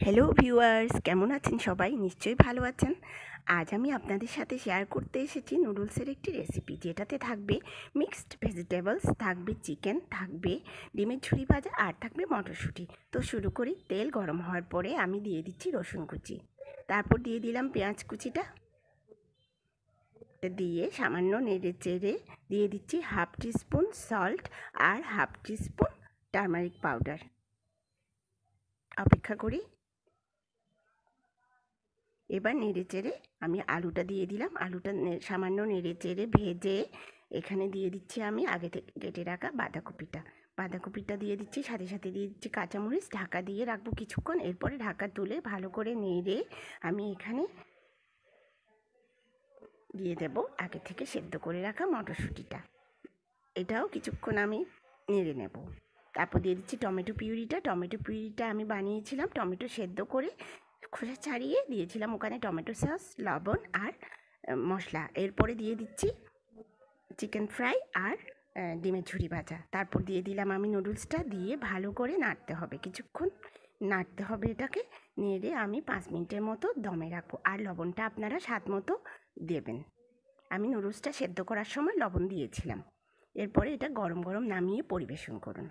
Hello viewers, কেমন আছেন সবাই? নিশ্চয়ই ভালো আছেন। আজ আমি আপনাদের সাথে শেয়ার করতে এসেছি নুডলসের একটি রেসিপি, যেটাতে থাকবে মিক্সড ভেজিটেবলস, থাকবে চিকেন, থাকবে ডিমের ঝুরি ভাজা আর থাকবে মটরশুঁটি। তো শুরু করি। তেল গরম হওয়ার পরে আমি দিয়ে দিচ্ছি রসুন কুচি, তারপর দিয়ে দিলাম পেঁয়াজ কুচিটা, দিয়ে সামান্য নেড়ে চেড়ে দিয়ে দিচ্ছি হাফ টিস্পুন সল্ট আর হাফ টিস্পুন টারমারিক পাউডার। অপেক্ষা করি। এবার নেড়ে চেড়ে আমি আলুটা দিয়ে দিলাম। আলুটা সামান্য নেড়ে চেড়ে ভেজে এখানে দিয়ে দিচ্ছি আমি আগে থেকে কেটে রাখা বাঁধাকপিটা দিয়ে দিচ্ছি, সাথে সাথে দিয়ে দিচ্ছি কাঁচামরিচ। ঢাকা দিয়ে রাখবো কিছুক্ষণ, এরপরে ঢাকা তুলে ভালো করে নেড়ে আমি এখানে দিয়ে দেব আগে থেকে সেদ্ধ করে রাখা মটরশুঁটিটা। এটাও কিছুক্ষণ আমি নেড়ে নেব। তারপর দিয়ে দিচ্ছি টমেটো পিউরিটা আমি বানিয়েছিলাম টমেটো সেদ্ধ করে খোসা ছাড়িয়ে দিয়েছিলাম ওখানে, টমেটো সস, লবণ আর মশলা। এরপরে দিয়ে দিচ্ছি চিকেন ফ্রাই আর ডিমের ঝুরি ভাজা। তারপর দিয়ে দিলাম আমি নুডলসটা, দিয়ে ভালো করে নাড়তে হবে, কিছুক্ষণ নাড়তে হবে। এটাকে নেড়ে আমি 5 মিনিটের মতো দমে রাখবো। আর লবণটা আপনারা স্বাদ মতো দেবেন। আমি নুডলসটা সেদ্ধ করার সময় লবণ দিয়েছিলাম। এরপরে এটা গরম গরম নামিয়ে পরিবেশন করুন।